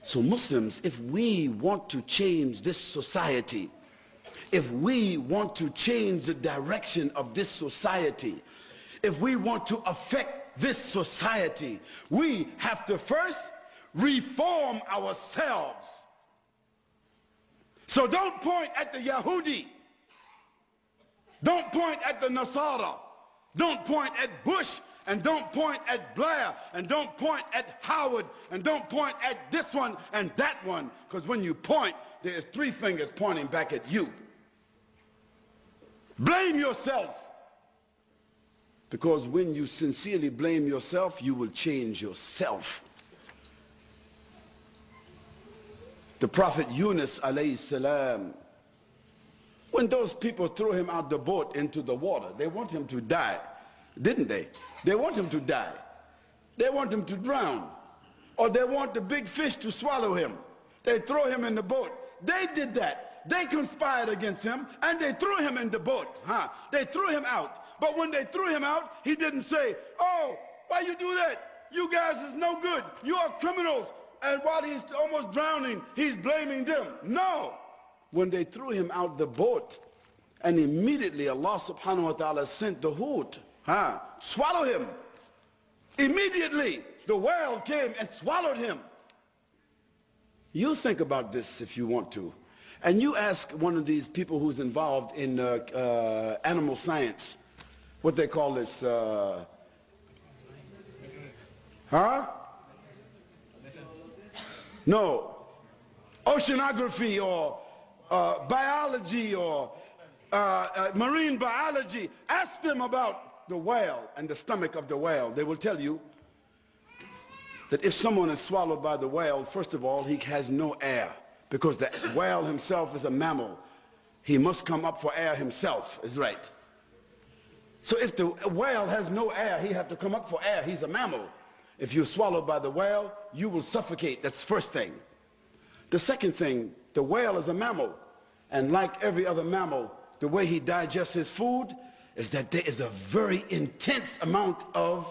So Muslims, if we want to change this society, if we want to change the direction of this society, if we want to affect this society, we have to first reform ourselves. So don't point at the Yahudi. Don't point at the Nasara. Don't point at Bush, and don't point at Blair, and don't point at Howard, and don't point at this one and that one, because when you point, there's three fingers pointing back at you. Blame yourself, because when you sincerely blame yourself, you will change yourself. The Prophet Yunus alayhi salam, when those people threw him out the boat into the water, they want him to die, didn't they? They want him to die. They want him to drown. Or they want the big fish to swallow him. They throw him in the boat. They did that. They conspired against him, and they threw him in the boat. They threw him out. But when they threw him out, he didn't say, "Oh, why you do that? You guys is no good. You are criminals." And while he's almost drowning, he's blaming them. No. When they threw him out the boat, and immediately Allah subhanahu wa ta'ala sent the hoot, swallow him. Immediately, the whale came and swallowed him. You think about this if you want to. And you ask one of these people who's involved in animal science, what they call this, No, oceanography or biology or marine biology. Ask them about the whale and the stomach of the whale. They will tell you that if someone is swallowed by the whale, first of all, he has no air, because the whale himself is a mammal. He must come up for air himself, is right. So if the whale has no air, he have to come up for air. He's a mammal. If you're swallowed by the whale, you will suffocate. That's the first thing. The second thing, the whale is a mammal. And like every other mammal, the way he digests his food is that there is a very intense amount of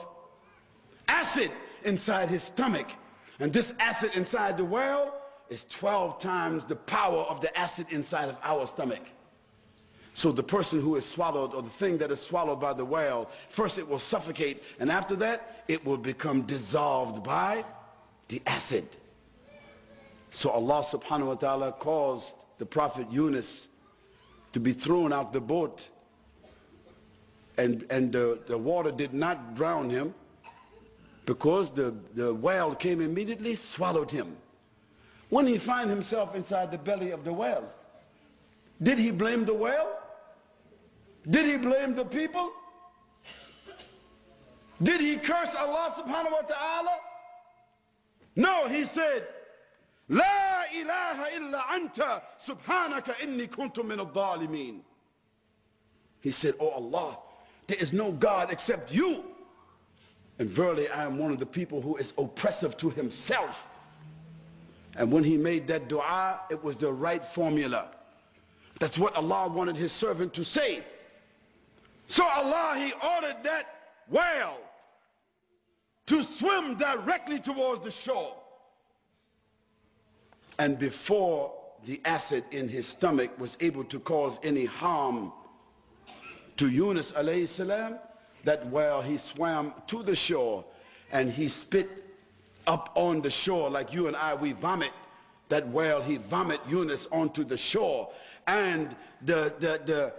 acid inside his stomach. And this acid inside the whale is 12 times the power of the acid inside of our stomach. So the person who is swallowed, or the thing that is swallowed by the whale, first it will suffocate, and after that it will become dissolved by the acid. So Allah subhanahu wa ta'ala caused the Prophet Yunus to be thrown out the boat, and the water did not drown him, because the whale came immediately, swallowed him. When he found himself inside the belly of the whale, did he blame the whale? Did he blame the people? Did he curse Allah subhanahu wa ta'ala? No, he said, "La ilaha illa anta subhanaka inni kuntu min al-dhalimin." He said, "Oh Allah, there is no God except you. And verily I am one of the people who is oppressive to himself." And when he made that dua, it was the right formula. That's what Allah wanted his servant to say. So Allah, he ordered that whale to swim directly towards the shore. And before the acid in his stomach was able to cause any harm to Yunus alayhi salam, that whale, he swam to the shore, and he spit up on the shore like you and I, we vomit. That whale, he vomit Yunus onto the shore, and the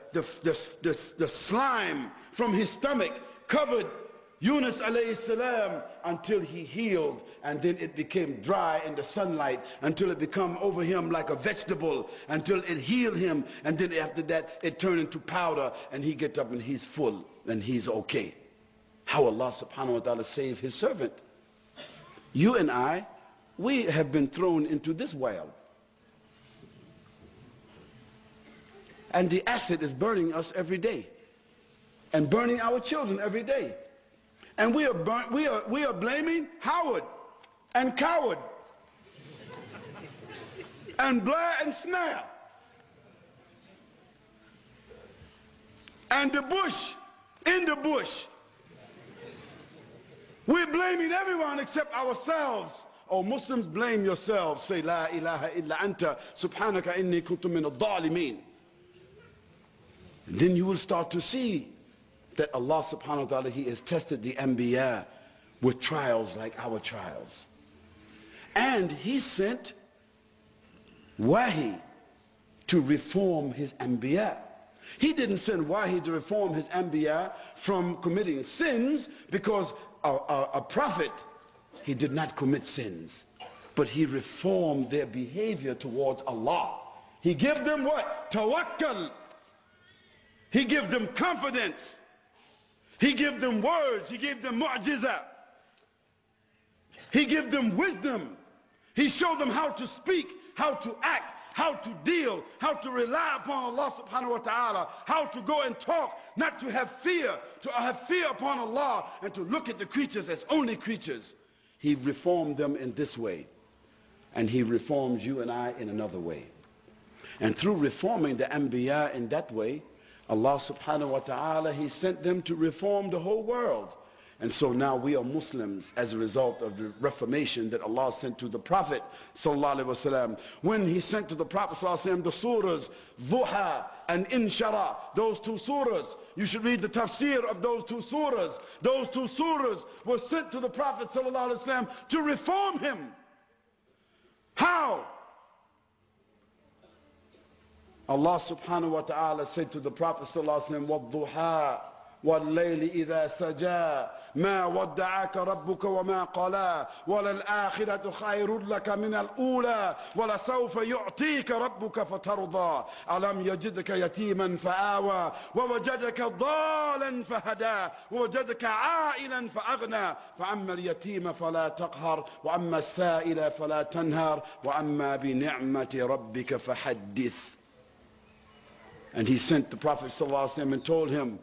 slime from his stomach covered Yunus alayhi salam until he healed, and then it became dry in the sunlight until it became over him like a vegetable, until it healed him, and then after that it turned into powder, and he gets up and he's full and he's okay. How Allah subhanahu wa ta'ala saved his servant. You and I, we have been thrown into this whale, and the acid is burning us every day and burning our children every day. And we are blaming Howard and Coward and Blair and Snare and the Bush in the bush. We're blaming everyone except ourselves Oh Muslims, blame yourselves. Say La ilaha illa anta subhanaka inni kuntu min ad-dhalimin. Then you will start to see that Allah subhanahu wa ta'ala, He has tested the Anbiya with trials like our trials. And He sent Wahi to reform His Anbiya. He didn't send Wahi to reform His Anbiya from committing sins, because a prophet, he did not commit sins, but he reformed their behavior towards Allah. He gave them what? Tawakkul. He gave them confidence. He gave them words. He gave them mu'jiza. He gave them wisdom. He showed them how to speak, how to act, how to deal, how to rely upon Allah subhanahu wa ta'ala, how to go and talk, not to have fear upon Allah, and to look at the creatures as only creatures. He reformed them in this way, and He reforms you and I in another way. And through reforming the Anbiya in that way, Allah subhanahu wa ta'ala, He sent them to reform the whole world. And so now we are Muslims as a result of the reformation that Allah sent to the Prophet sallallahu alaihi wasallam. When He sent to the Prophet sallallahu alaihi wasallam the surahs Duha and Inshara, those two surahs, you should read the tafsir of those two surahs. Those two surahs were sent to the Prophet sallallahu alaihi wasallam to reform him. How? Allah subhanahu wa ta'ala said to the Prophet sallallahu alaihi wasallam, وَالضُّحَى وَاللَّيْلِ إِذَا سَجَى مَا وَدَّعَكَ رَبُّكَ وَمَا قَلَى وَلَلْآخِرَةُ خَيْرٌ لَكَ مِنَ الْأُولَى وَلَسَوْفَ يُعْطِيكَ رَبُّكَ فَتَرْضَى أَلَمْ يَجِدْكَ يَتِيمًا فَآوَى وَوَجَدَكَ ضَالًا فَهَدَى وَوَجَدَكَ عَائِلًا فَأَغْنَى فَأَمَّا الْيَتِيمَ فَلَا تَقْهَرْ وَأَمَّا السَّائِلَ فَلَا تَنْهَرْ وَأَمَّا بِنِعْمَةِ رَبِّكَ فَحَدِّثْ. And He sent the Prophet ﷺ and told him,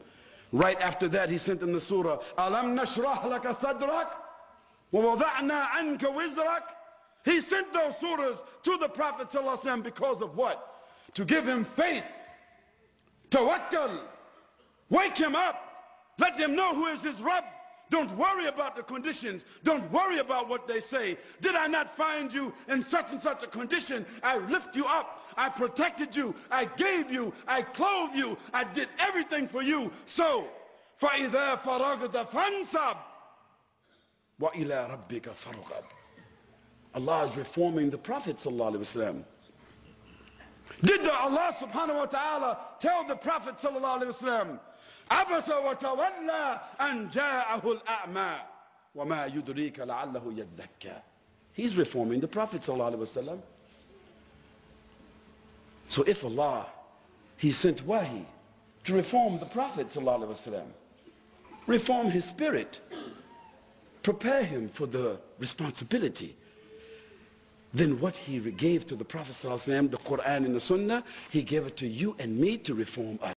right after that He sent him the surah, Alam nashrah laka sadrak wa wada'na anka wizrak. He sent those surahs to the Prophet ﷺ because of what? To give him faith, tawakkul, wake him up, let him know who is his Rabb. Don't worry about the conditions. Don't worry about what they say. Did I not find you in such and such a condition? I lift you up. I protected you. I gave you. I clothed you. I did everything for you. So, فَإِذَا فَرَغْتَ فَانْصَبْ وَإِلَىٰ رَبِّكَ فَارْغَب. Allah is reforming the Prophet sallallahu alaihi wasallam. Did Allah subhanahu wa ta'ala tell the Prophet sallallahu alaihi wasallam, عبس وتولى أن جاءه الأعمى وما يدريك لعله يزكى? He's reforming the Prophet sallallahu alaihi wasallam. So if Allah, He sent Wahi to reform the Prophet sallallahu alaihi wasallam, reform his spirit, prepare him for the responsibility, then what He gave to the Prophet sallallahu alaihi wasallam, the Quran and the Sunnah, He gave it to you and me to reform us.